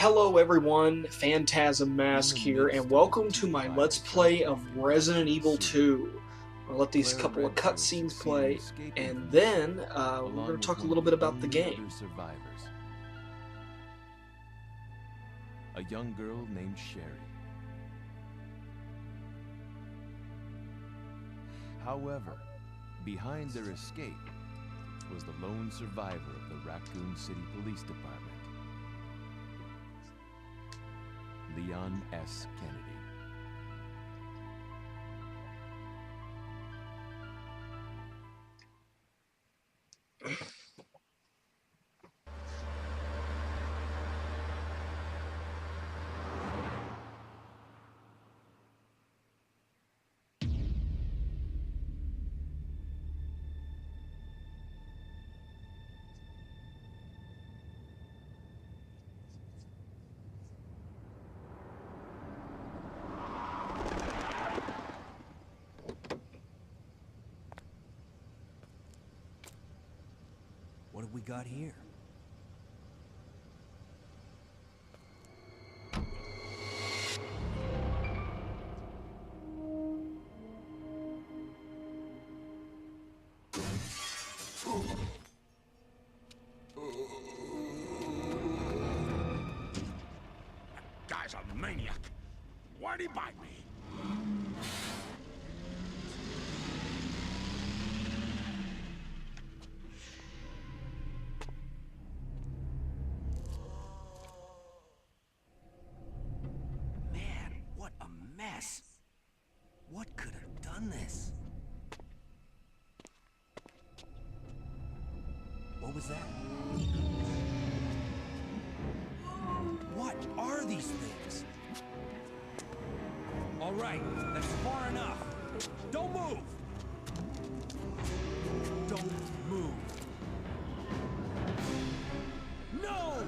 Hello everyone, Phantasm Mask here, and welcome to my Let's Play of Resident Evil 2. I'll let these couple of cutscenes play, and then we're going to talk a little bit about the game. A young girl named Sherry. However, behind their escape was the lone survivor of the Raccoon City Police Department, Leon S. Kennedy. What have we got here? That guy's a maniac. Why'd he bite me? What a mess! What could have done this? What was that? What are these things? All right, that's far enough. Don't move! Don't move! No!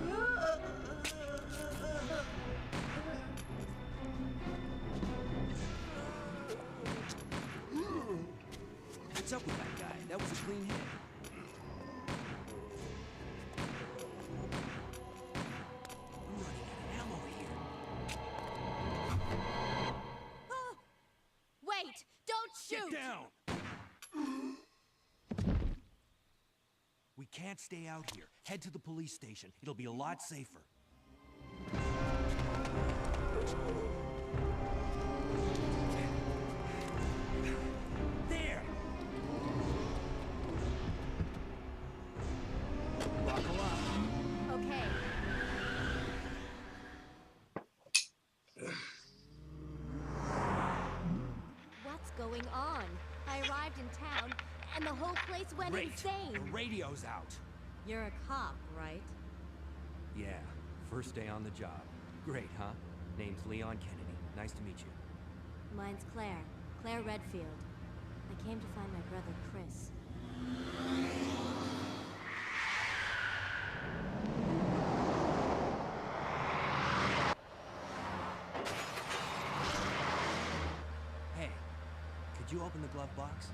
What's up with that guy? That was a clean hit. I'm running out of ammo here. Oh, wait! Don't shoot! Get down! We can't stay out here. Head to the police station. It'll be a lot safer. There! Buckle up. Okay. What's going on? I arrived in town, and the whole place went Great. insane. The radio's out. You're a cop, right? Yeah, first day on the job. Great, huh? Name's Leon Kennedy. Nice to meet you. Mine's Claire. Claire Redfield. I came to find my brother, Chris. Hey, could you open the glove box?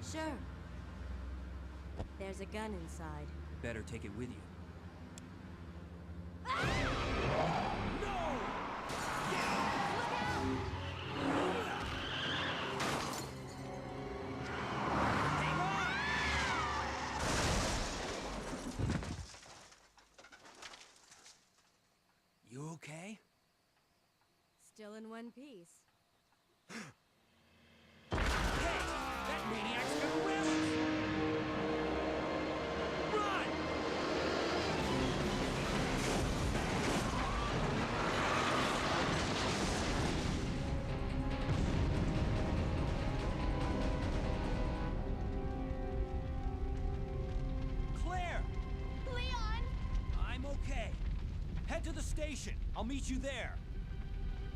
Sure. There's a gun inside. Better take it with you. You okay? Still in one piece. Hey! That maniac's gonna ram us! Run! Claire! Leon! I'm okay. Head to the station. I'll meet you there.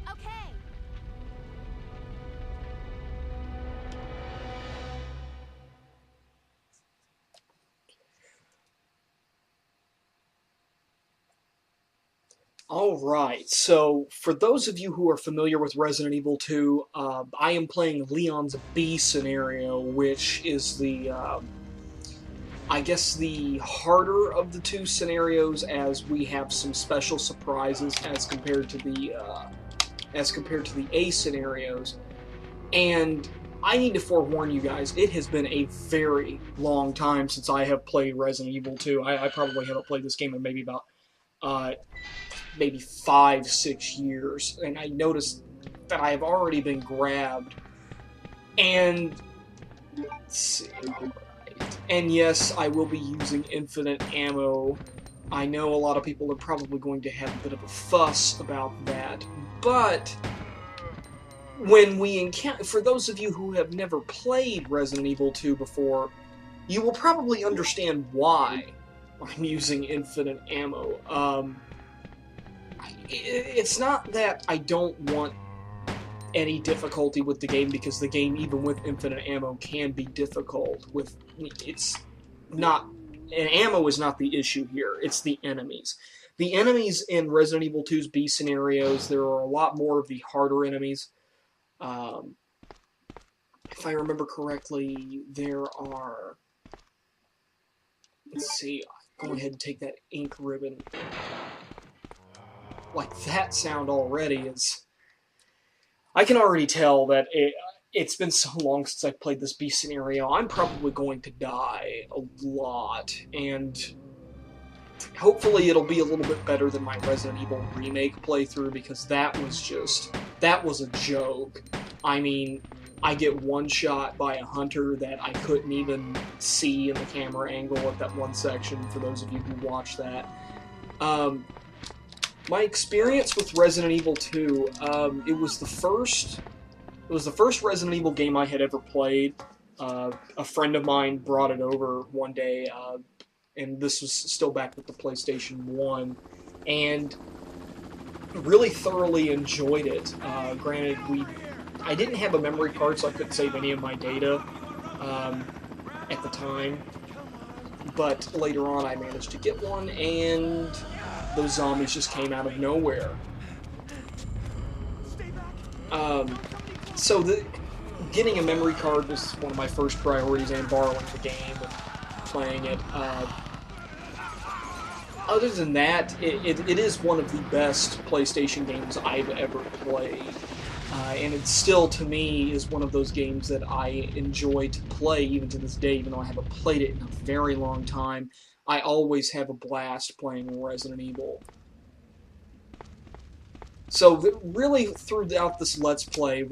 Okay. Alright, so for those of you who are familiar with Resident Evil 2, I am playing Leon's B scenario, which is the I guess the harder of the two scenarios, as we have some special surprises as compared to the A scenarios. And I need to forewarn you guys, it has been a very long time since I have played Resident Evil 2. I probably haven't played this game in maybe about maybe 5-6 years, and I noticed that I have already been grabbed. And let's see. And yes, I will be using infinite ammo. I know a lot of people are probably going to have a bit of a fuss about that, but when we encounter, for those of you who have never played Resident Evil 2 before, you will probably understand why I'm using infinite ammo. It's not that I don't want any difficulty with the game, because the game, even with infinite ammo, can be difficult. It's not, and ammo is not the issue here, it's the enemies. The enemies in Resident Evil 2's B scenarios, there are a lot more of the harder enemies. If I remember correctly, there are, let's see, go ahead and take that ink ribbon. Like, that sound already is, I can already tell that it's been so long since I've played this B scenario. I'm probably going to die a lot, and hopefully it'll be a little bit better than my Resident Evil Remake playthrough, because that was a joke. I mean, I get one shot by a hunter that I couldn't even see in the camera angle at that one section, for those of you who watched that. My experience with Resident Evil 2, it was the first Resident Evil game I had ever played. A friend of mine brought it over one day, and this was still back with the PlayStation 1, and really thoroughly enjoyed it. Granted, I didn't have a memory card, so I couldn't save any of my data at the time, but later on I managed to get one, and those zombies just came out of nowhere. So getting a memory card was one of my first priorities, and borrowing the game and playing it. Other than that, it is one of the best PlayStation games I've ever played. And it still, to me, is one of those games that I enjoy to play even to this day, even though I haven't played it in a very long time. I always have a blast playing Resident Evil. So really, throughout this Let's Play,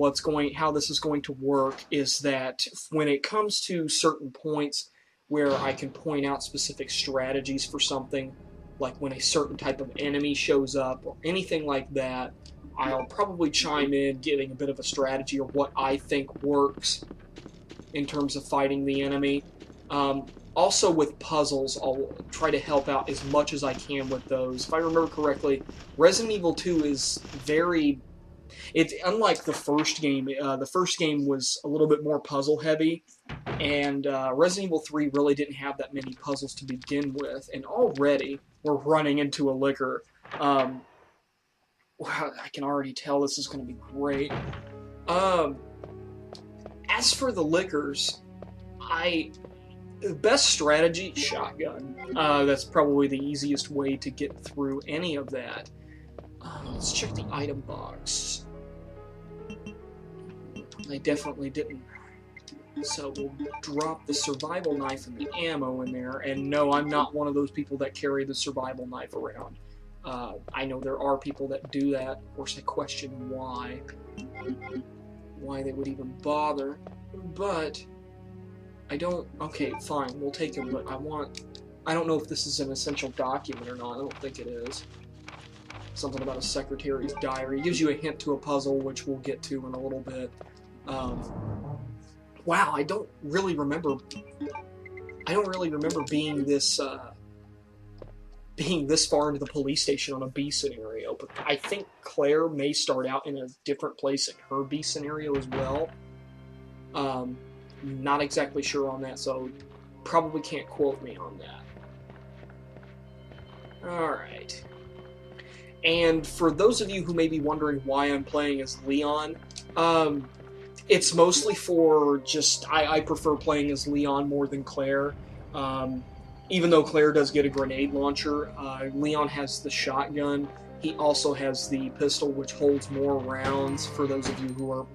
how this is going to work is that when it comes to certain points where I can point out specific strategies for something, like when a certain type of enemy shows up or anything like that, I'll probably chime in, giving a bit of a strategy of what I think works in terms of fighting the enemy. Also with puzzles, I'll try to help out as much as I can with those. If I remember correctly, Resident Evil 2 is it's unlike the first game. The first game was a little bit more puzzle heavy, and Resident Evil 3 really didn't have that many puzzles to begin with, and already we're running into a licker. Wow, I can already tell this is going to be great. As for the lickers, the best strategy, shotgun. That's probably the easiest way to get through any of that. Let's check the item box. I definitely didn't. So we'll drop the survival knife and the ammo in there. And no, I'm not one of those people that carry the survival knife around. I know there are people that do that. Of course, I question why they would even bother. But I don't. Okay, fine, we'll take it. But I don't know if this is an essential document or not. I don't think it is. Something about a secretary's diary. It gives you a hint to a puzzle, which we'll get to in a little bit. Wow, I don't really remember being this far into the police station on a B scenario, but I think Claire may start out in a different place in her B scenario as well. Not exactly sure on that, so probably can't quote me on that. Alright. And for those of you who may be wondering why I'm playing as Leon, it's mostly for just, I prefer playing as Leon more than Claire. Even though Claire does get a grenade launcher, Leon has the shotgun. He also has the pistol, which holds more rounds for those of you who are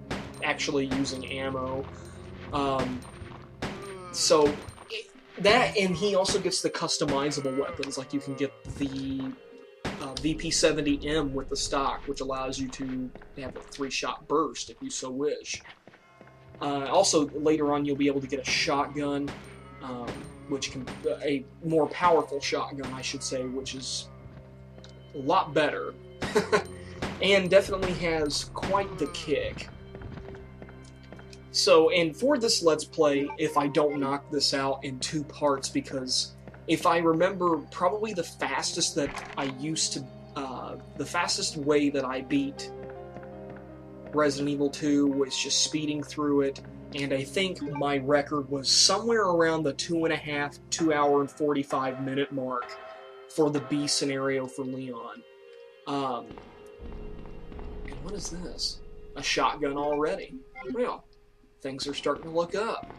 actually using ammo. And he also gets the customizable weapons, like you can get the VP-70M with the stock, which allows you to have a 3-shot burst if you so wish. Also, later on, you'll be able to get a shotgun, which can a more powerful shotgun, I should say, which is a lot better, and definitely has quite the kick. So, and for this Let's Play, if I don't knock this out in 2 parts, because if I remember, probably the fastest that I used to, the fastest way that I beat Resident Evil 2 was just speeding through it, and I think my record was somewhere around the 2 hour and 45 minute mark for the B scenario for Leon. And what is this? A shotgun already. Well, things are starting to look up.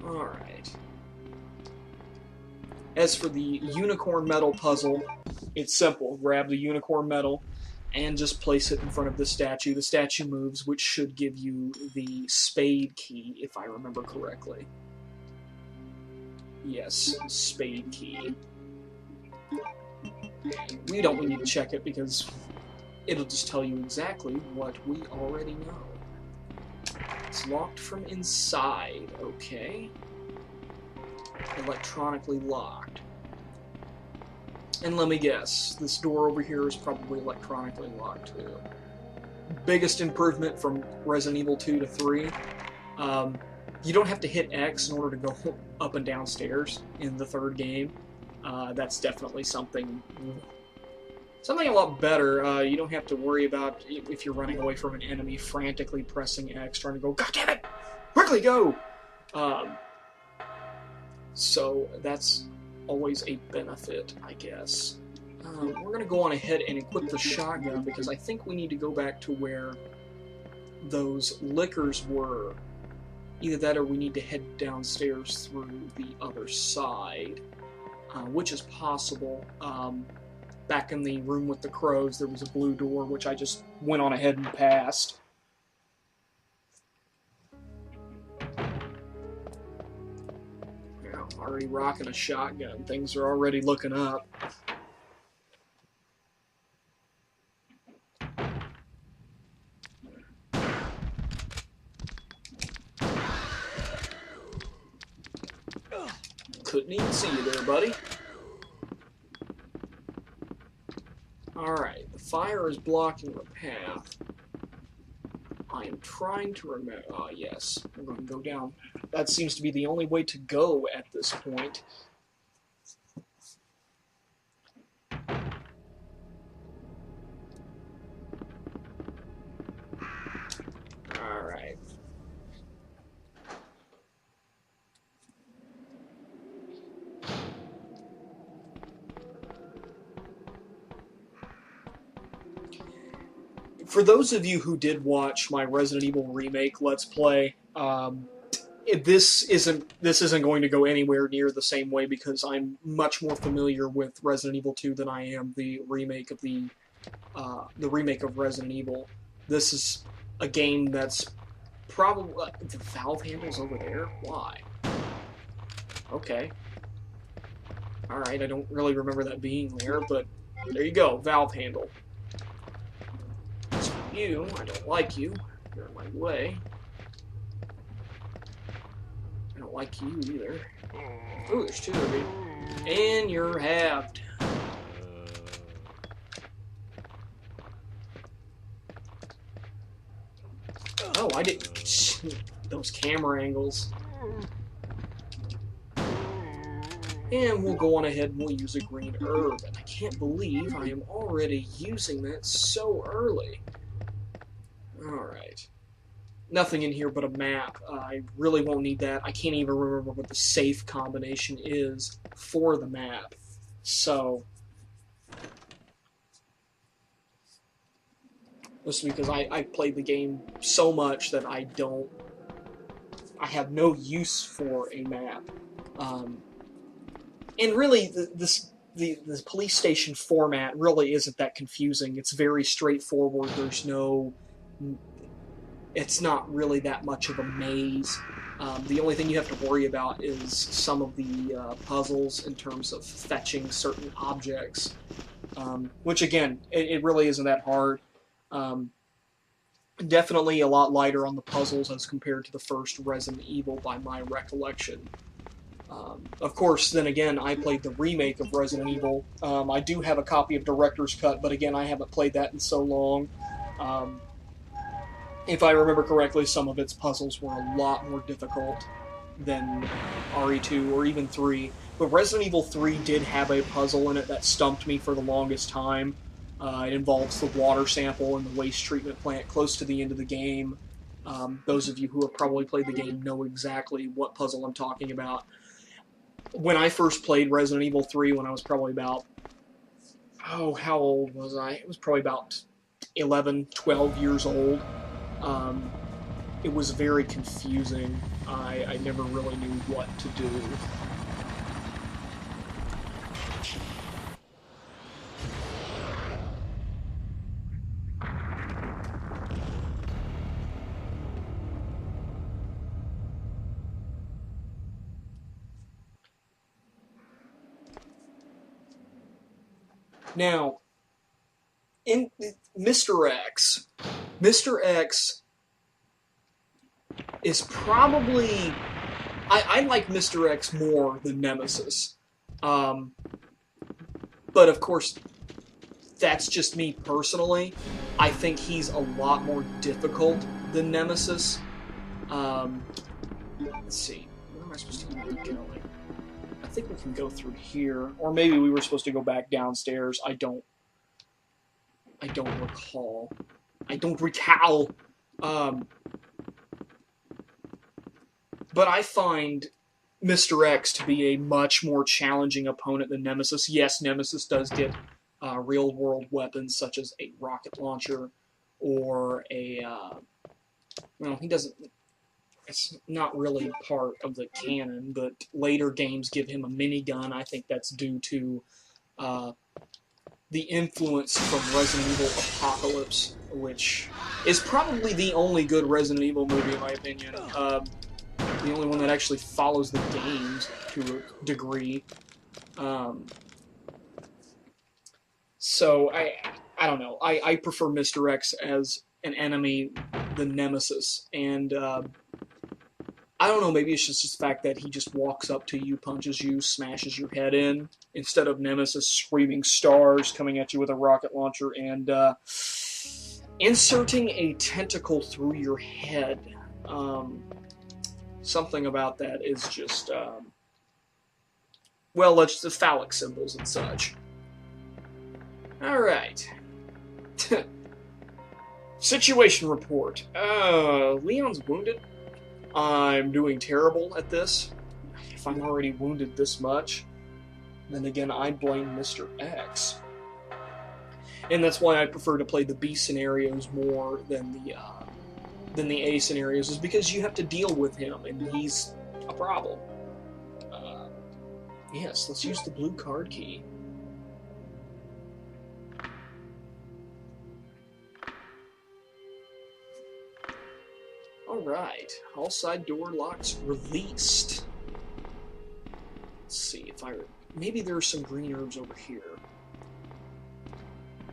Alright. As for the unicorn medal puzzle, it's simple. Grab the unicorn medal and just place it in front of the statue. The statue moves, which should give you the spade key, if I remember correctly. Yes, spade key. We don't need to check it because it'll just tell you exactly what we already know. It's locked from inside, okay. Electronically locked. And let me guess, this door over here is probably electronically locked too. Biggest improvement from Resident Evil 2 to 3. You don't have to hit X in order to go up and down stairs in the 3rd game. That's definitely something a lot better. You don't have to worry about if you're running away from an enemy frantically pressing X, trying to go, God damn it! Quickly go! So that's always a benefit, I guess. We're going to go on ahead and equip the shotgun because I think we need to go back to where those liquors were. Either that or we need to head downstairs through the other side, which is possible. Back in the room with the crows, there was a blue door, which I just went on ahead and passed. Already rocking a shotgun. Things are already looking up. Couldn't even see you there, buddy. Alright, the fire is blocking the path. I am trying to remember. Ah, yes. I'm going to go down. That seems to be the only way to go at this point. Alright. For those of you who did watch my Resident Evil Remake Let's Play, this isn't going to go anywhere near the same way because I'm much more familiar with Resident Evil 2 than I am the remake of the remake of Resident Evil. This is a game that's probably the valve handle's over there. Why? Okay. All right, I don't really remember that being there, but there you go, valve handle. You, I don't like you. You're in my way. I don't like you either. Ooh, there's 2 of you. And you're halved. Oh, I didn't... Those camera angles. And we'll go on ahead and we'll use a green herb. And I can't believe I am already using that so early. Alright. Nothing in here but a map. I really won't need that. I can't even remember what the safe combination is for the map. So... This is because I played the game so much that I have no use for a map. And really, the police station format really isn't that confusing. It's very straightforward. It's not really that much of a maze. The only thing you have to worry about is some of the puzzles in terms of fetching certain objects, which again, it really isn't that hard. Definitely a lot lighter on the puzzles as compared to the first Resident Evil by my recollection. Of course, then again, I played the remake of Resident Evil. I do have a copy of Director's Cut, but again, I haven't played that in so long. If I remember correctly, some of its puzzles were a lot more difficult than RE2 or even 3. But Resident Evil 3 did have a puzzle in it that stumped me for the longest time. It involves the water sample in the waste treatment plant close to the end of the game. Those of you who have probably played the game know exactly what puzzle I'm talking about. When I first played Resident Evil 3, when I was probably about... Oh, how old was I? It was probably about 11, 12 years old. It was very confusing. I never really knew what to do. Now, in Mr. X is probably... I like Mr. X more than Nemesis. But of course, that's just me personally. I think he's a lot more difficult than Nemesis. Let's see. Where am I supposed to be going? I think we can go through here. Or maybe we were supposed to go back downstairs. I don't recall. I don't recall. But I find Mr. X to be a much more challenging opponent than Nemesis. Yes, Nemesis does get real-world weapons such as a rocket launcher or a... well, he doesn't... It's not really part of the canon, but later games give him a minigun. I think that's due to the influence from Resident Evil Apocalypse, which is probably the only good Resident Evil movie, in my opinion. The only one that actually follows the games to a degree. So, I don't know. I prefer Mr. X as an enemy than Nemesis, and I don't know, maybe it's just the fact that he just walks up to you, punches you, smashes your head in, instead of Nemesis screaming stars coming at you with a rocket launcher and inserting a tentacle through your head. Something about that is just, well, it's the phallic symbols and such. Alright. Situation report. Leon's wounded. I'm doing terrible at this. If I'm already wounded this much, then again, I blame Mr. X. And that's why I prefer to play the B scenarios more than the A scenarios, is because you have to deal with him, and he's a problem. Yes, let's use the blue card key. Alright, all side door locks released. Let's see if maybe there's some green herbs over here.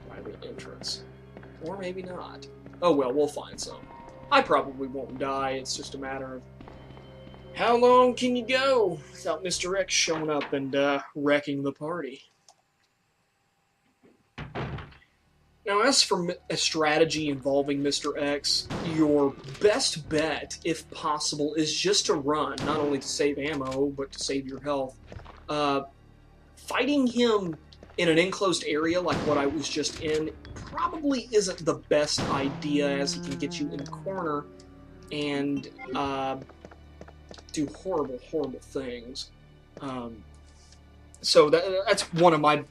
By the entrance. Or maybe not. Oh well, we'll find some. I probably won't die, it's just a matter of how long can you go without Mr. X showing up and wrecking the party. Now, as for a strategy involving Mr. X, your best bet, if possible, is just to run, not only to save ammo, but to save your health. Fighting him in an enclosed area like what I was just in probably isn't the best idea, as he can get you in the corner and do horrible, horrible things. So that's one of my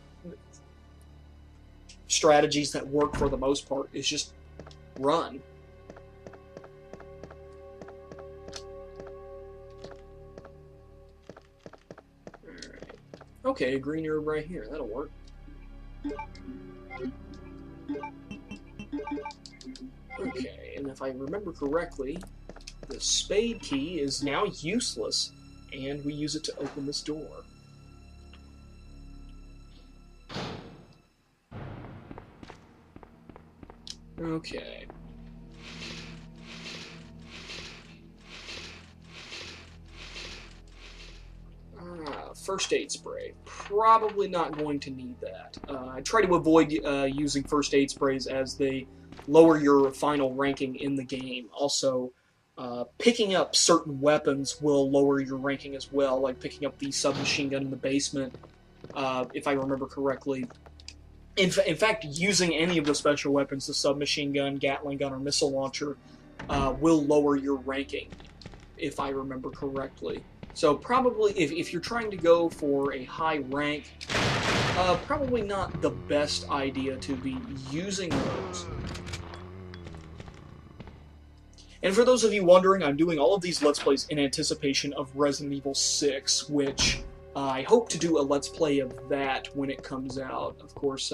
strategies that work for the most part, is just run. Okay, a green herb right here. That'll work. Okay, and if I remember correctly, the spade key is now useless, and we use it to open this door. Okay. First aid spray. Probably not going to need that. I try to avoid using first aid sprays as they lower your final ranking in the game. Also, picking up certain weapons will lower your ranking as well, like picking up the submachine gun in the basement, if I remember correctly. In fact, using any of the special weapons, the submachine gun, Gatling gun, or missile launcher, will lower your ranking, if I remember correctly. So probably, if you're trying to go for a high rank, probably not the best idea to be using those. And for those of you wondering, I'm doing all of these Let's Plays in anticipation of Resident Evil 6, which I hope to do a Let's Play of that when it comes out. Of course,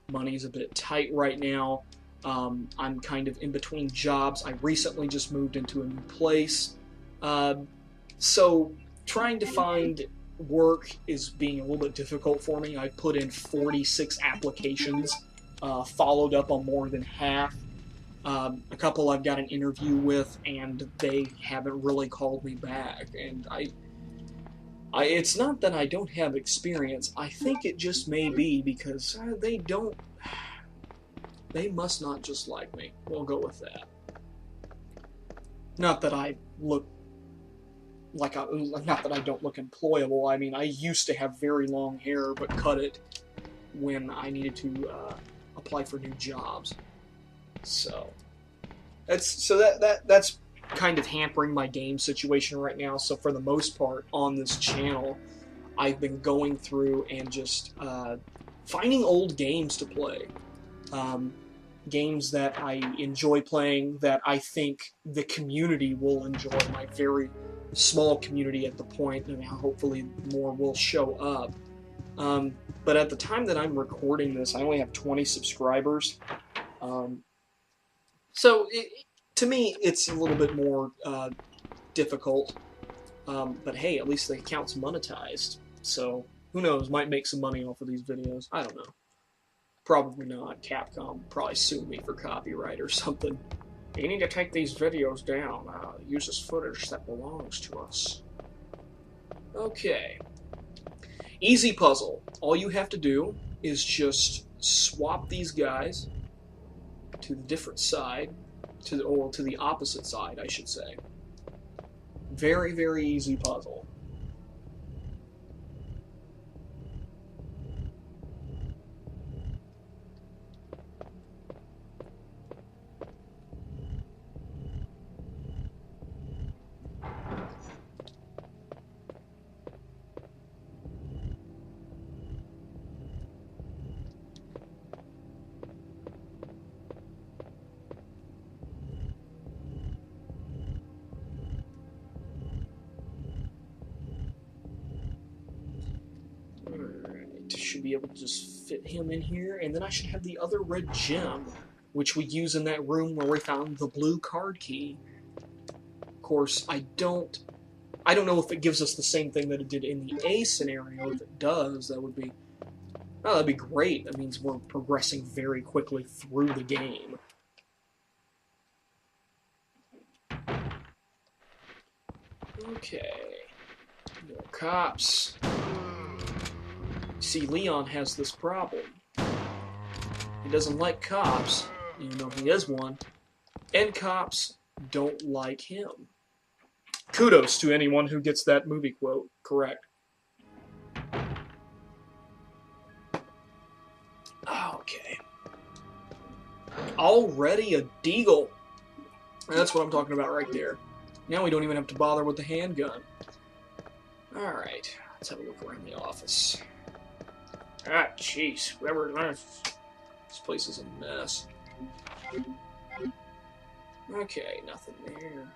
money's a bit tight right now. I'm kind of in between jobs. I recently just moved into a new place. So trying to find work is being a little bit difficult for me. I put in 46 applications, followed up on more than half. A couple I've got an interview with, and they haven't really called me back. And it's not that I don't have experience. I think it just may be because they must not just like me. We'll go with that. Not that I look like not that I don't look employable. I mean, I used to have very long hair, but cut it when I needed to apply for new jobs. So that's kind of hampering my game situation right now. So for the most part on this channel, I've been going through and just finding old games to play. Games that I enjoy playing, that I think the community will enjoy, my very small community at the point, and hopefully more will show up. But at the time that I'm recording this, I only have 20 subscribers. So to me, it's a little bit more difficult. But hey, at least the account's monetized. So who knows, might make some money off of these videos. I don't know. Probably not. Capcom will probably sue me for copyright or something. You need to take these videos down. Use this footage that belongs to us. Okay. Easy puzzle. All you have to do is just swap these guys to the different side, to the opposite side, I should say. Very, very easy puzzle. Should be able to just fit him in here, and then I should have the other red gem, which we use in that room where we found the blue card key. Of course, I don't know if it gives us the same thing that it did in the A scenario. If it does, that'd be great. That means we're progressing very quickly through the game. Okay. No cops. See, Leon has this problem. He doesn't like cops, even though he is one, and cops don't like him. Kudos to anyone who gets that movie quote correct. Okay. Already a deagle. That's what I'm talking about right there. Now we don't even have to bother with the handgun. Alright, let's have a look around the office. Ah, jeez. This place is a mess. Okay, nothing there.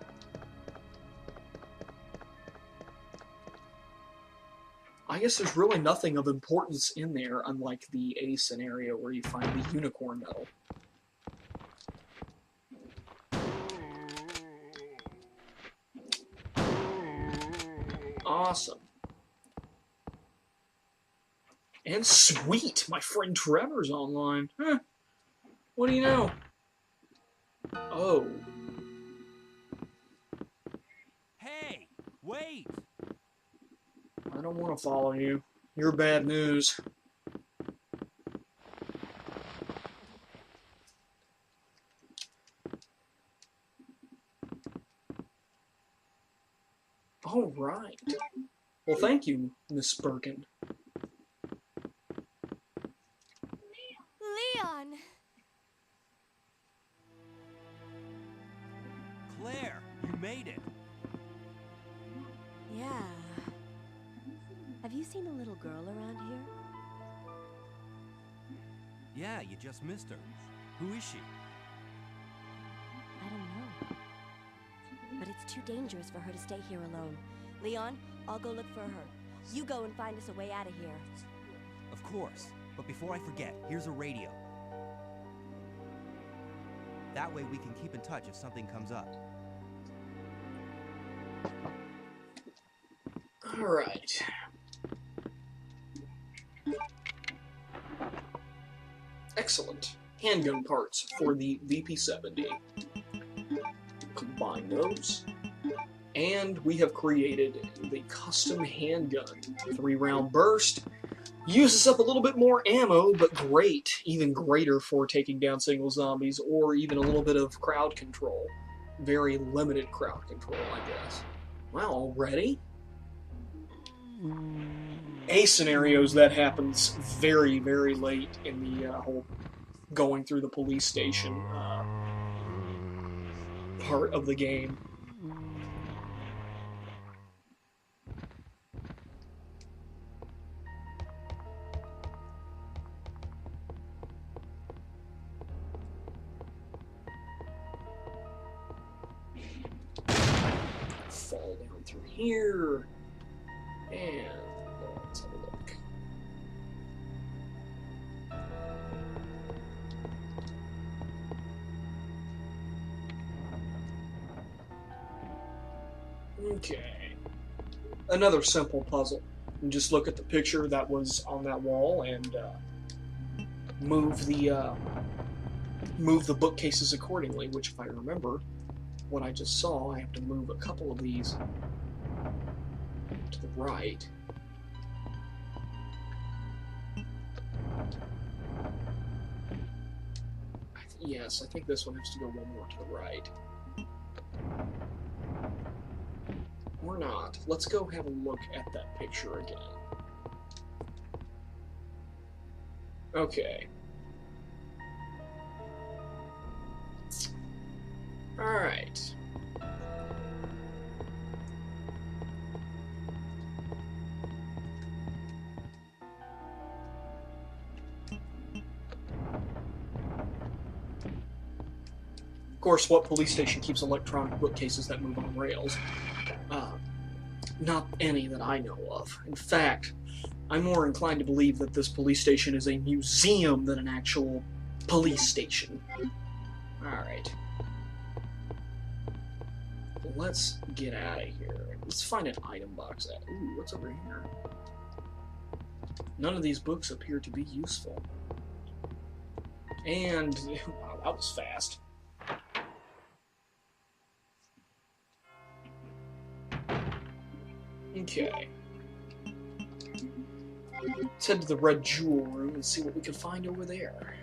I guess there's really nothing of importance in there, unlike the A scenario where you find the unicorn medal. Awesome. And sweet! My friend Trevor's online. Huh. What do you know? Oh. Hey, wait! I don't want to follow you. You're bad news. All right. Well, thank you, Miss Birkin. Leon! Claire, you made it! Yeah. Have you seen a little girl around here? Yeah, you just missed her. Who is she? I don't know. But it's too dangerous for her to stay here alone. Leon, I'll go look for her. You go and find us a way out of here. Of course. But before I forget, here's a radio. That way we can keep in touch if something comes up. All right. Excellent. Handgun parts for the VP-70. Combine those. And we have created the custom handgun. 3-round burst. Uses up a little bit more ammo, but great. Even greater for taking down single zombies, or even a little bit of crowd control. Very limited crowd control, I guess. Wow, already? A scenarios that happens very, very late in the whole going through the police station part of the game. Fall down through here, and let's have a look. Okay. Another simple puzzle. You just look at the picture that was on that wall and move the bookcases accordingly, which, if I remember what I just saw, I have to move a couple of these to the right. Yes, I think this one has to go one more to the right. Or not. Let's go have a look at that picture again. Okay. Alright. Of course, what police station keeps electronic bookcases that move on rails? Not any that I know of. In fact, I'm more inclined to believe that this police station is a museum than an actual police station. Alright. Let's get out of here. Let's find an item box. Ooh, what's over here? None of these books appear to be useful. And, wow, that was fast. Okay. Let's head to the Red Jewel room and see what we can find over there.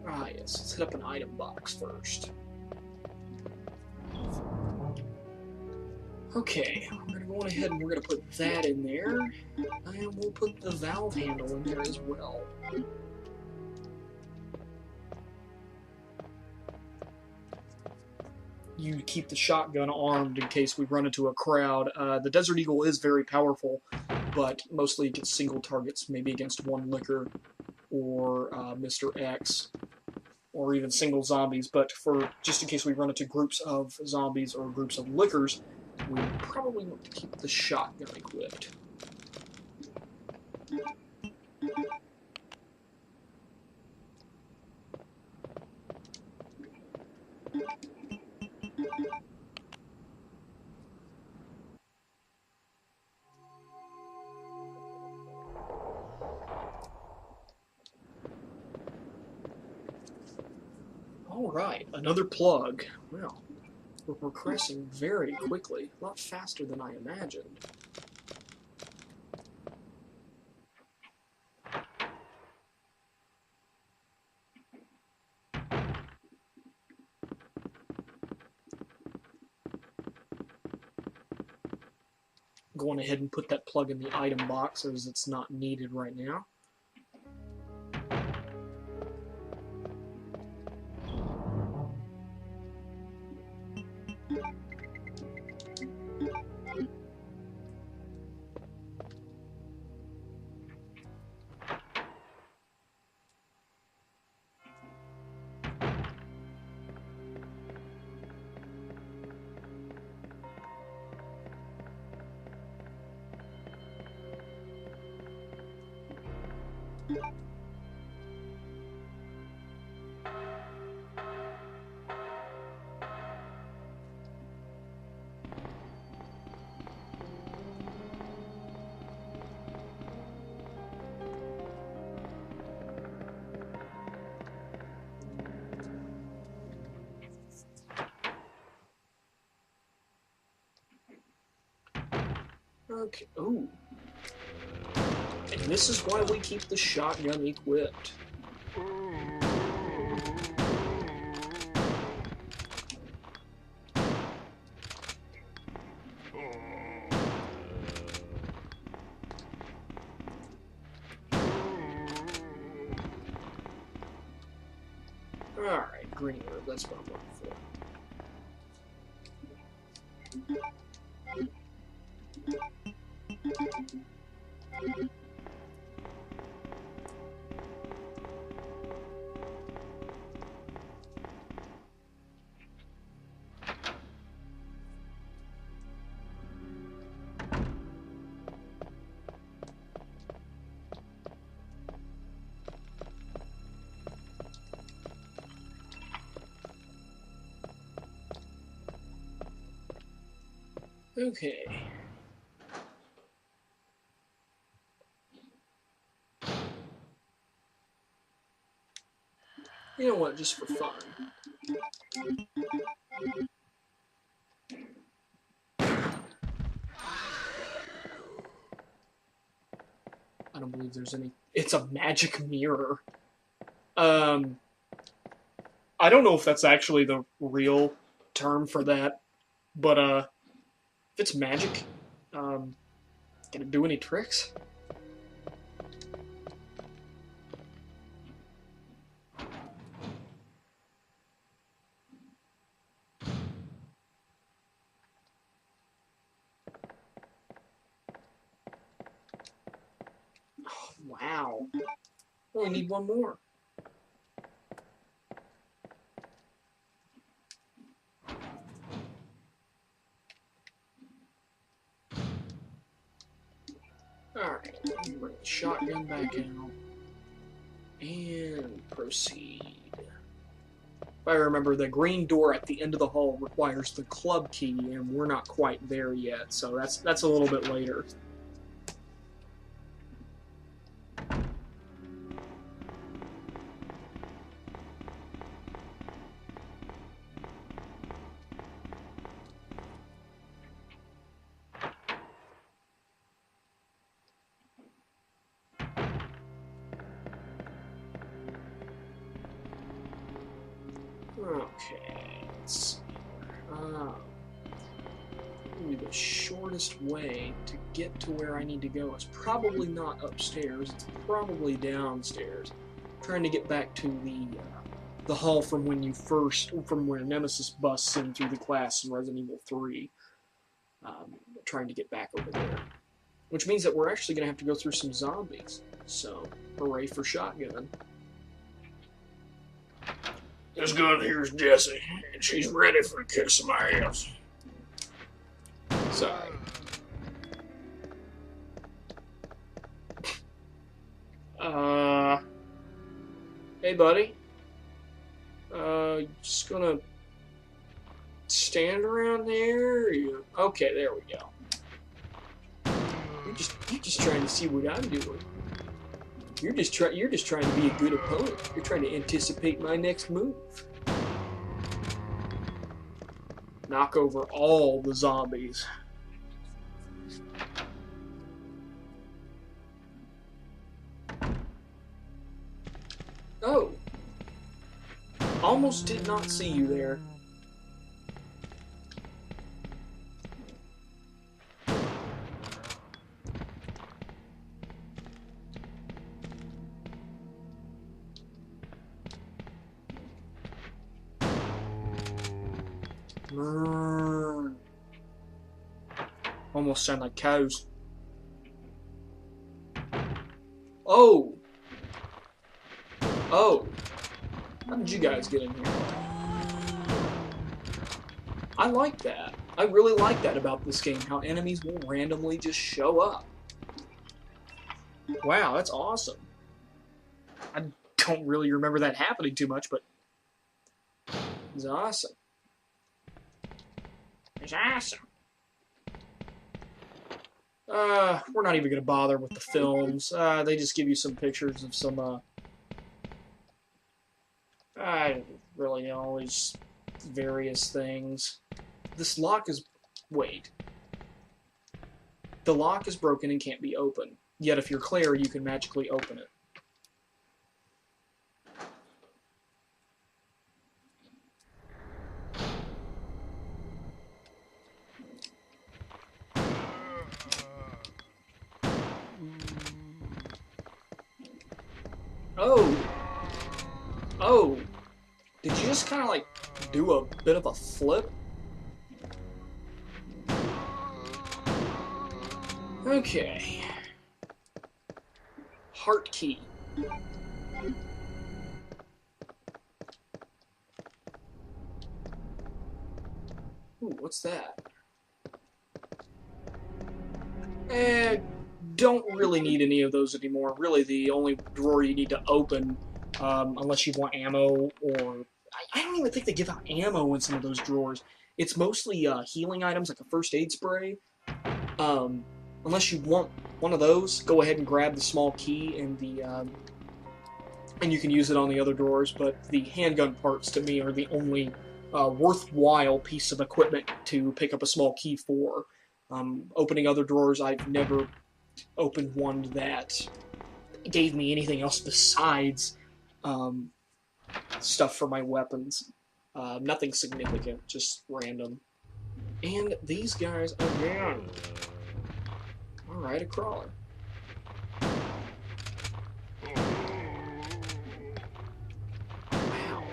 Ah, yes. Let's hit up an item box first. Okay, we're going to go on ahead and we're going to put that in there. And we'll put the valve handle in there as well. you keep the shotgun armed in case we run into a crowd. The Desert Eagle is very powerful, but mostly it gets single targets, maybe against one licker or Mr. X, or even single zombies. But for just in case we run into groups of zombies or groups of lickers, we probably want to keep the shotgun equipped. Alright, another plug. Well, we're progressing very quickly, a lot faster than I imagined. Going ahead and put that plug in the item box as it's not needed right now. Okay, ooh. And this is why we keep the shotgun equipped. Alright, green herb, that's what I'm looking for. Okay. You know what, just for fun. I don't believe there's any... It's a magic mirror. I don't know if that's actually the real term for that, but, if it's magic, can it do any tricks? Oh, wow. Only need one more. Alright, bring the shotgun back out. And proceed. If I remember, the green door at the end of the hall requires the club key, and we're not quite there yet, so that's a little bit later. Okay, let's see. Maybe the shortest way to get to where I need to go is probably not upstairs. It's probably downstairs. I'm trying to get back to the the hall from where Nemesis busts in through the glass in Resident Evil 3. Trying to get back over there. Which means that we're actually going to have to go through some zombies. So, hooray for shotgun. This gun here's Jessie, and she's ready for a kick some ass. Sorry. Hey, buddy. Just gonna stand around there? Or you... Okay, there we go. You're just trying to see what I'm doing. You're just trying to be a good opponent. You're trying to anticipate my next move. Knock over all the zombies. Oh. Almost did not see you there. Almost sound like cows. Oh! Oh! How did you guys get in here? I like that. I really like that about this game, how enemies will randomly just show up. Wow, that's awesome. I don't really remember that happening too much, but it's awesome. It's awesome. We're not even going to bother with the films. They just give you some pictures of some, I really know, it's various things. This lock is... Wait. The lock is broken and can't be opened. Yet if you're Claire, you can magically open it. Oh! Oh! Did you just kind of like do a bit of a flip? Okay. Heart key. Ooh, what's that? Don't really need any of those anymore. Really, the only drawer you need to open, unless you want ammo, or... I don't even think they give out ammo in some of those drawers. It's mostly healing items, like a first aid spray. Unless you want one of those, go ahead and grab the small key and the... and you can use it on the other drawers, but the handgun parts, to me, are the only worthwhile piece of equipment to pick up a small key for. Opening other drawers, I've never opened one that gave me anything else besides stuff for my weapons. Nothing significant, just random. And these guys again. Alright, a crawler. Wow.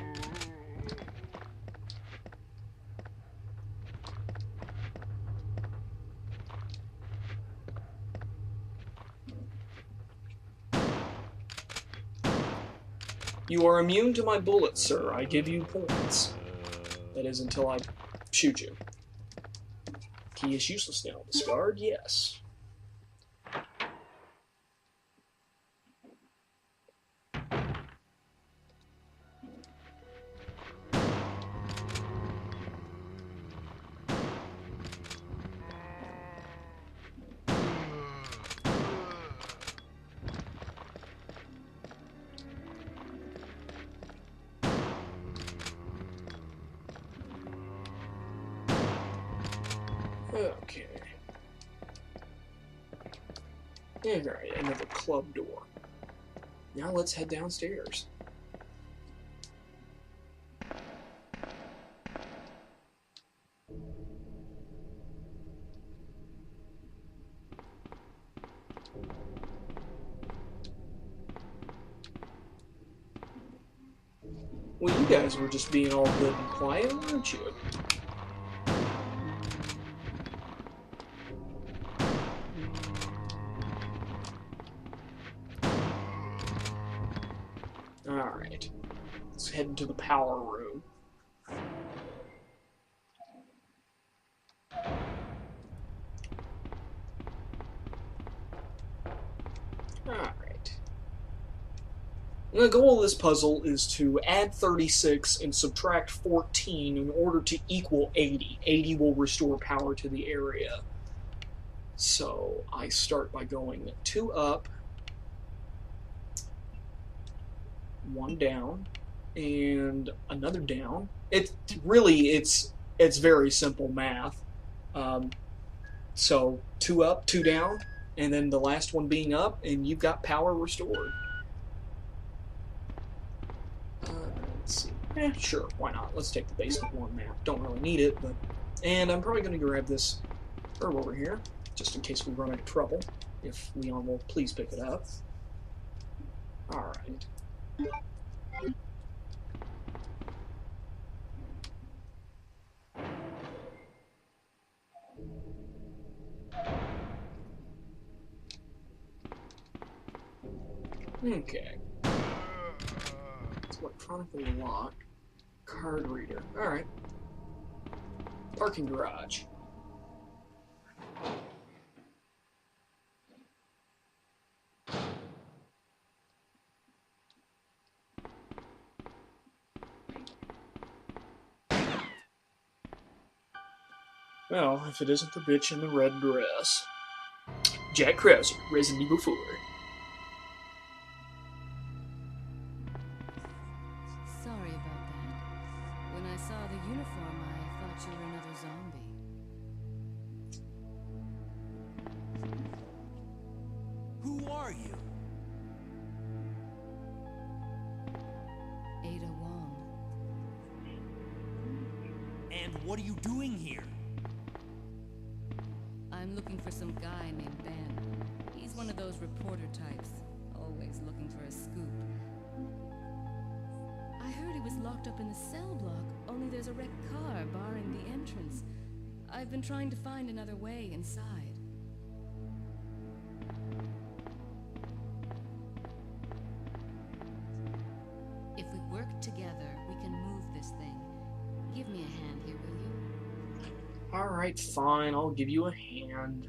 You are immune to my bullets, sir. I give you points. That is until I shoot you. Key is useless now. Discard? Yes. Okay. Alright, another club door. Now let's head downstairs. Well, you guys were just being all good and quiet, weren't you? Alright. Let's head into the power room. Alright. The goal of this puzzle is to add 36 and subtract 14 in order to equal 80. 80 will restore power to the area. So I start by going 2 up, 1 down, and another down. It's very simple math. So 2 up, 2 down, and then the last one being up, and you've got power restored. Let's see. Sure, why not? Let's take the basic one map. Don't really need it, but... And I'm probably going to grab this herb over here, just in case we run into trouble, if Leon will please pick it up. Alright. Okay. It's electronically locked. Card reader. Alright. Parking garage. Well, if it isn't the bitch in the red dress. Jack Krauser, Resident Evil 4. Sorry about that. When I saw the uniform, I thought you were another zombie. Who are you? Ada Wong. And what are you doing here? I'm looking for some guy named Ben. He's one of those reporter types, always looking for a scoop. I heard he was locked up in the cell block, only there's a wrecked car barring the entrance. I've been trying to find another way inside. If we work together, we can move this thing. Give me a hand here, will you? Alright, fine, I'll give you a hand.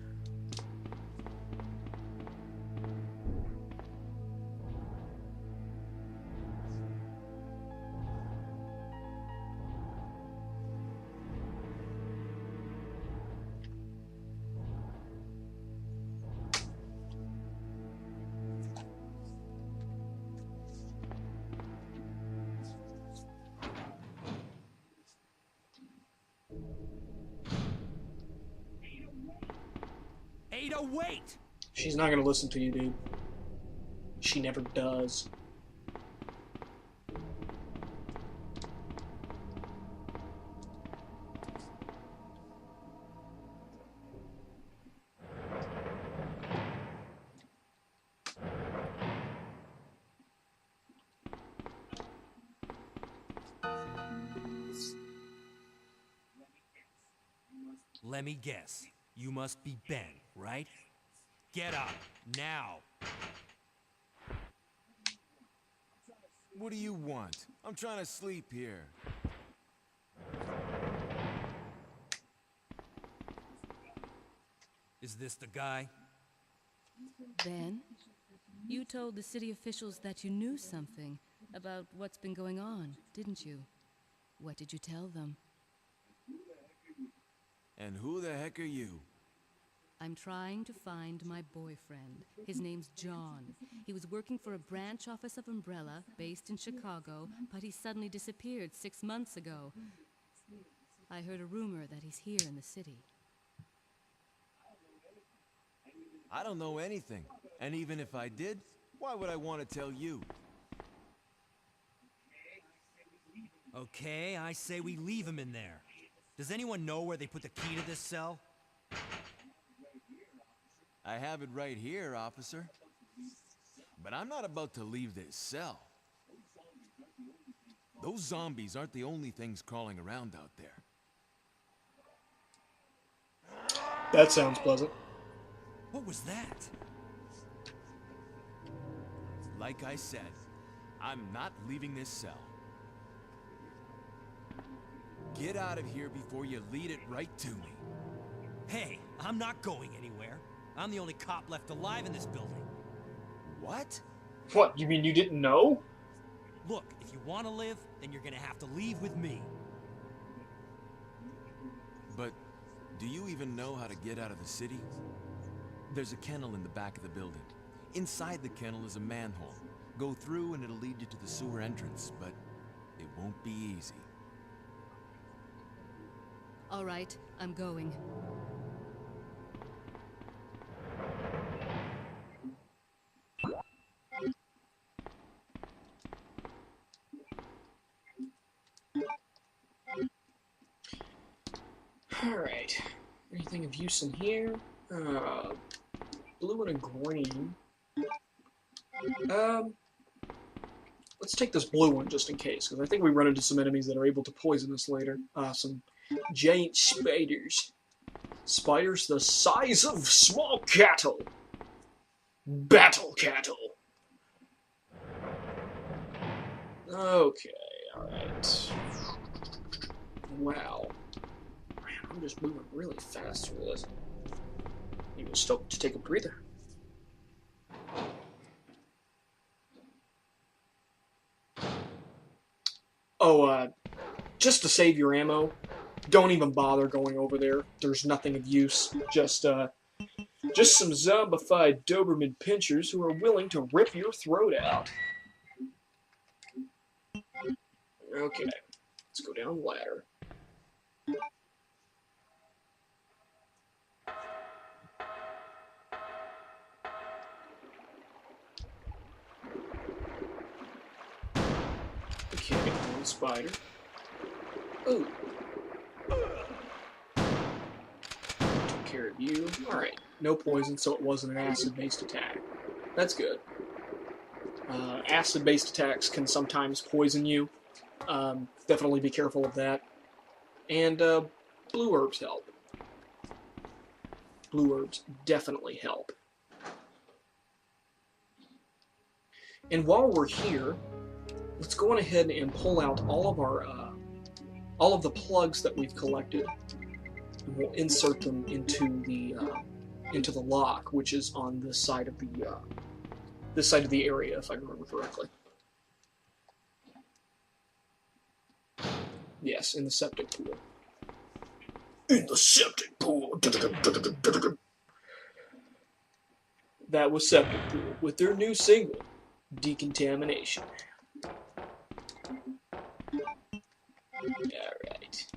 Ada, wait! She's not gonna listen to you, dude. She never does. Let me guess. You must be Ben, right? Get up, now! What do you want? I'm trying to sleep here. Is this the guy? Ben, you told the city officials that you knew something about what's been going on, didn't you? What did you tell them? And who the heck are you? I'm trying to find my boyfriend. His name's John. He was working for a branch office of Umbrella, based in Chicago, but he suddenly disappeared 6 months ago. I heard a rumor that he's here in the city. I don't know anything. And even if I did, why would I want to tell you? Okay, I say we leave him in there. Does anyone know where they put the key to this cell? I have it right here, officer. But I'm not about to leave this cell. Those zombies aren't the only things crawling around out there. That sounds pleasant. What was that? Like I said, I'm not leaving this cell. Get out of here before you lead it right to me. Hey, I'm not going anywhere. I'm the only cop left alive in this building. What? What, you mean you didn't know? Look, if you want to live, then you're gonna have to leave with me. But do you even know how to get out of the city? There's a kennel in the back of the building. Inside the kennel is a manhole. Go through and it'll lead you to the sewer entrance, but it won't be easy. All right, I'm going. Alright. Anything of use in here? Blue and a green. Let's take this blue one just in case, because I think we run into some enemies that are able to poison us later. Some giant spiders. Spiders the size of small cattle. Battle cattle. Okay, alright. Wow. Man, I'm just moving really fast through this. You can stop to take a breather. Oh, just to save your ammo, don't even bother going over there. There's nothing of use. Just some zombified Doberman pinchers who are willing to rip your throat out. Okay, let's go down the ladder. Okay, one spider. Ooh. Took care of you. Alright, no poison, so it wasn't an acid-based attack. That's good. Acid-based attacks can sometimes poison you. Definitely be careful of that. And blue herbs help. Blue herbs definitely help. And while we're here, let's go on ahead and pull out all of the plugs that we've collected, and we'll insert them into the lock, which is on this side of the area, if I remember correctly. Yes, in the septic pool. In the septic pool. That was Septic Pool with their new single, Decontamination. Alright.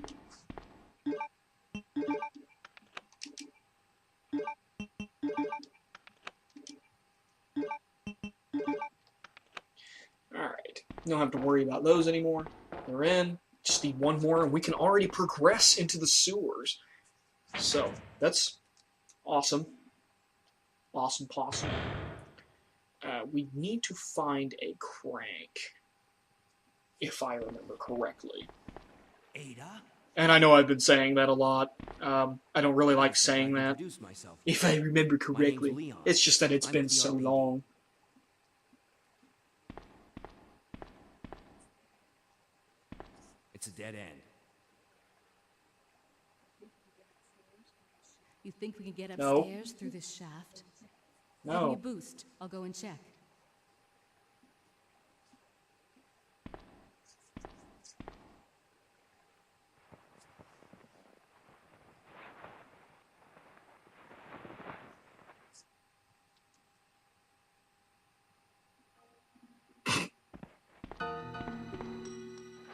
Alright. Don't have to worry about those anymore. They're in. Just need one more, and we can already progress into the sewers. So, that's awesome. Awesome possum. We need to find a crank, if I remember correctly. Ada? And I know I've been saying that a lot. I don't really like saying that, if I remember correctly. It's just that it's been so long. It's a dead end. You think we can get No. upstairs through this shaft? Give me a No. boost. I'll go and check.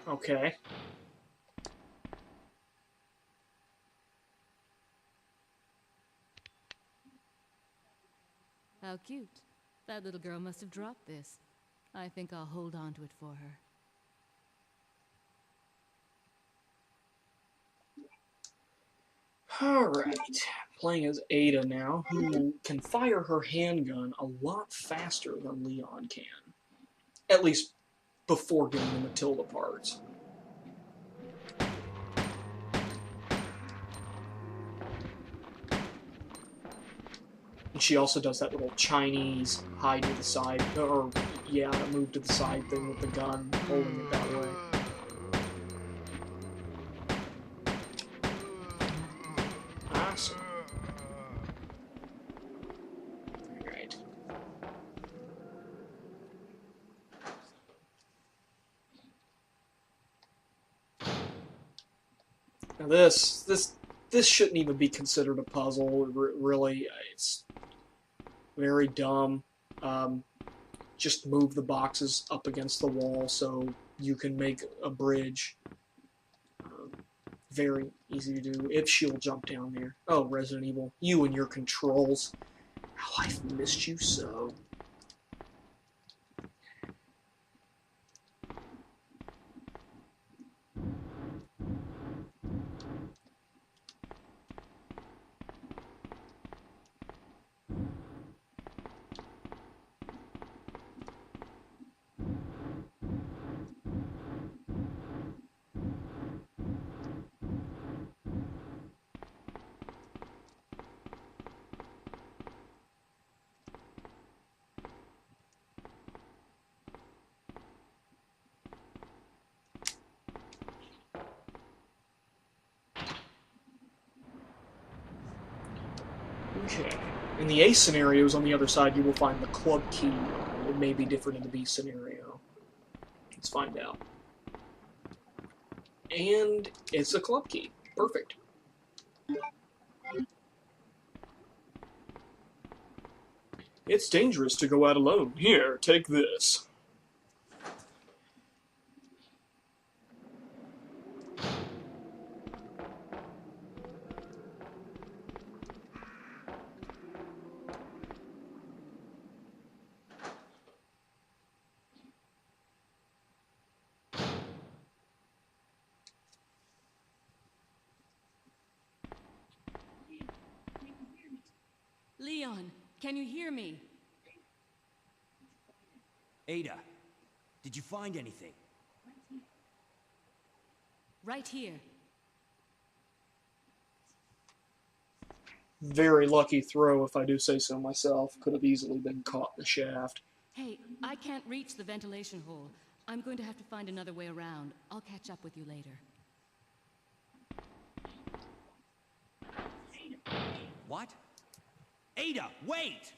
Okay. How cute. That little girl must have dropped this. I think I'll hold on to it for her. Alright. Playing as Ada now, who can fire her handgun a lot faster than Leon can. At least before getting the Matilda parts. And she also does that little Chinese hide to the side, or yeah, move to the side thing with the gun, holding it that way. Awesome. Alright. Now this shouldn't even be considered a puzzle. Really, it's very dumb. Just move the boxes up against the wall so you can make a bridge. Very easy to do if she'll jump down there. Oh, Resident Evil, you and your controls. How I've missed you so. Okay. In the A scenarios on the other side, you will find the club key. It may be different in the B scenario. Let's find out. And it's a club key. Perfect. It's dangerous to go out alone. Here, take this. Leon, can you hear me? Ada, did you find anything? Right here. Very lucky throw, if I do say so myself. Could have easily been caught in the shaft. Hey, I can't reach the ventilation hole. I'm going to have to find another way around. I'll catch up with you later. What? Ada, wait!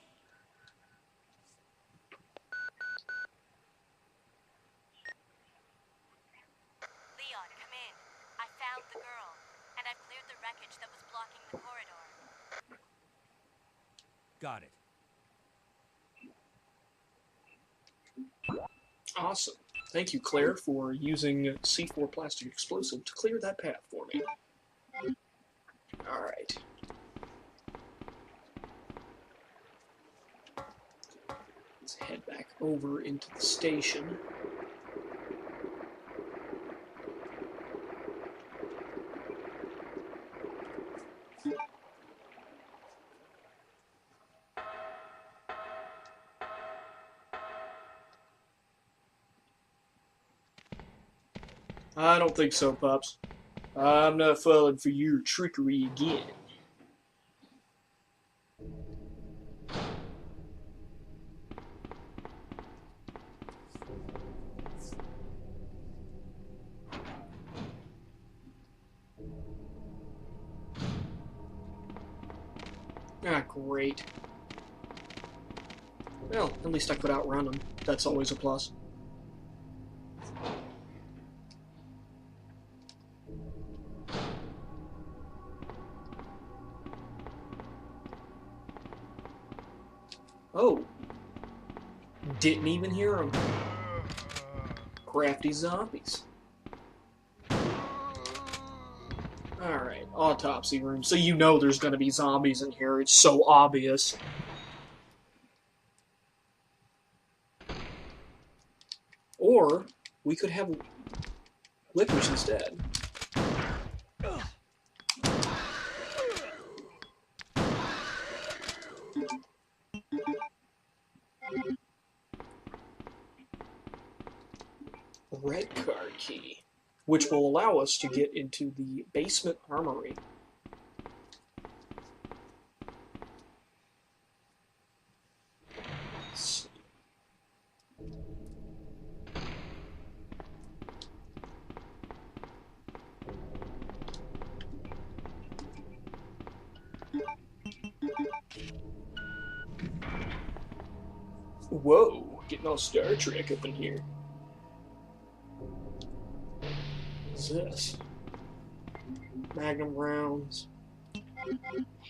Leon, come in. I found the girl, and I've cleared the wreckage that was blocking the corridor. Got it. Awesome. Thank you, Claire, for using C4 plastic explosive to clear that path for me. Alright. Let's head back over into the station. I don't think so, Pups. I'm not falling for your trickery again. Ah, great. Well, at least I could outrun them. That's always a plus. Oh. Didn't even hear them. Crafty zombies. Alright, autopsy room. So you know there's gonna be zombies in here. It's so obvious. Or, we could have lickers instead. red card key, which will allow us to get into the basement armory. Let's see. Whoa, getting all Star Trek up in here. What's this? Magnum rounds.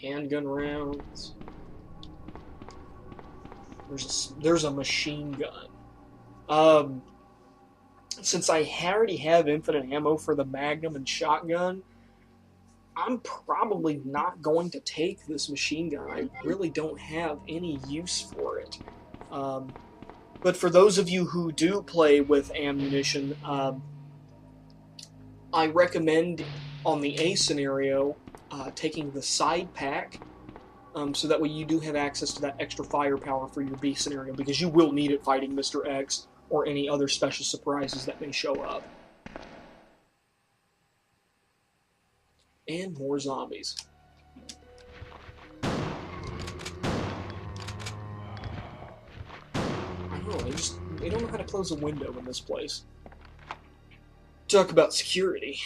Handgun rounds. There's a machine gun. Since I already have infinite ammo for the Magnum and shotgun, I'm probably not going to take this machine gun. I really don't have any use for it. But for those of you who do play with ammunition, I recommend on the A scenario taking the side pack, so that way you do have access to that extra firepower for your B scenario, because you will need it fighting Mr. X or any other special surprises that may show up. And more zombies. I don't know, they don't know how to close a window in this place. Talk about security.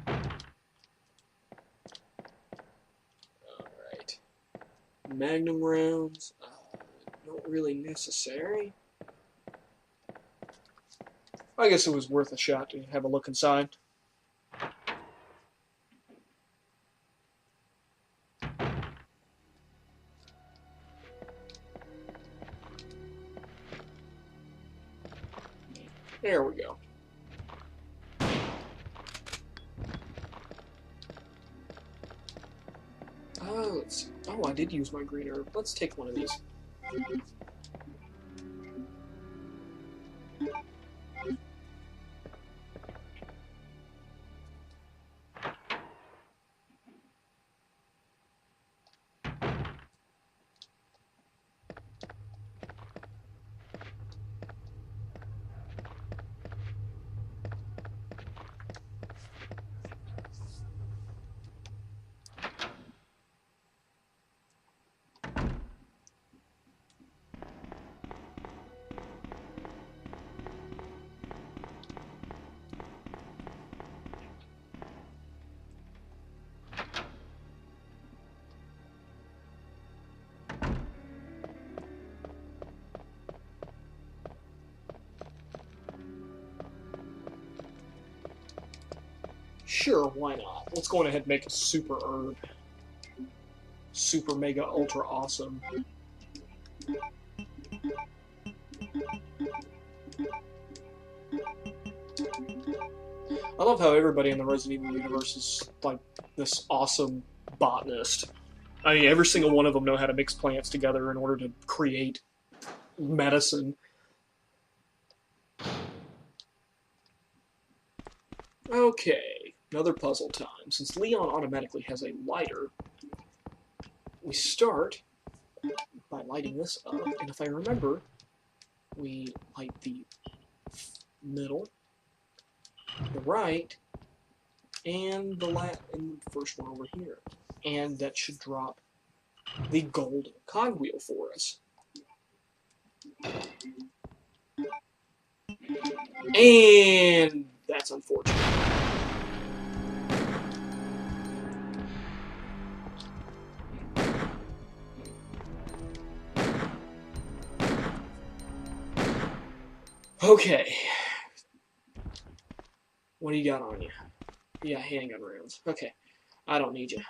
Alright. Magnum rounds. Not really necessary. I guess it was worth a shot to have a look inside. There we go. Oh, I did use my green herb. Let's take one of these. Sure, why not? Let's go on ahead and make a super herb. Super mega ultra awesome. I love how everybody in the Resident Evil universe is like this awesome botanist. I mean, every single one of them know how to mix plants together in order to create medicine. Okay, another puzzle time. Since Leon automatically has a lighter, we start by lighting this up, and if I remember, we light the middle, the right, and the first one over here. And that should drop the gold cogwheel for us. And that's unfortunate. Okay. What do you got on you? Yeah, handgun rounds. Okay. I don't need you.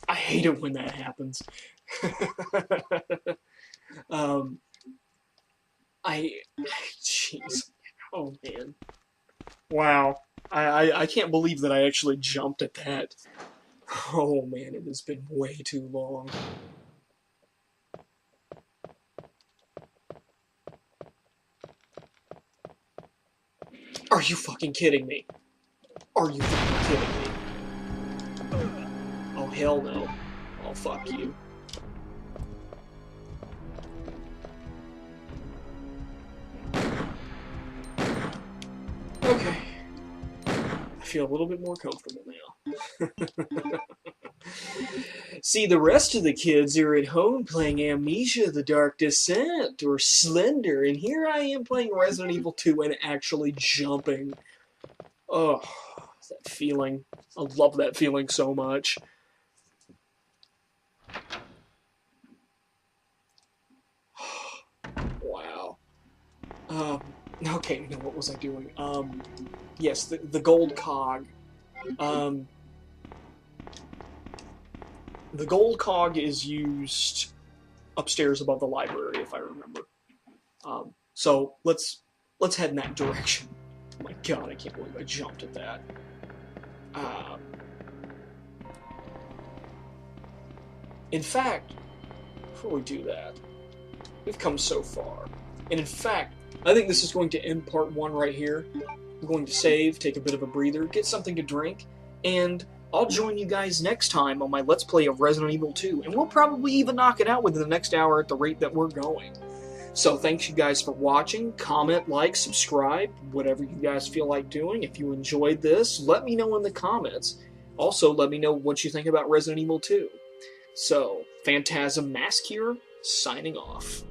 I hate it when that happens. Jeez. Oh, man. Wow. I can't believe that I actually jumped at that. Oh, man, it has been way too long. Are you fucking kidding me? Are you fucking kidding me? Oh, hell no. Oh, fuck you. Okay. I feel a little bit more comfortable now. See, the rest of the kids are at home playing Amnesia: The Dark Descent or Slender, and here I am playing Resident Evil 2 and actually jumping. Oh, that feeling. I love that feeling so much. Wow. Okay, no, what was I doing? Yes, the gold cog. The gold cog is used upstairs above the library, if I remember. So let's head in that direction. Oh my god, I can't believe I jumped at that. In fact, before we do that, we've come so far. And in fact, I think this is going to end part 1 right here. I'm going to save, take a bit of a breather, get something to drink, and I'll join you guys next time on my Let's Play of Resident Evil 2, and we'll probably even knock it out within the next hour at the rate that we're going. So thanks you guys for watching. Comment, like, subscribe, whatever you guys feel like doing. If you enjoyed this, let me know in the comments. Also, let me know what you think about Resident Evil 2. So, Phantasm Mask here, signing off.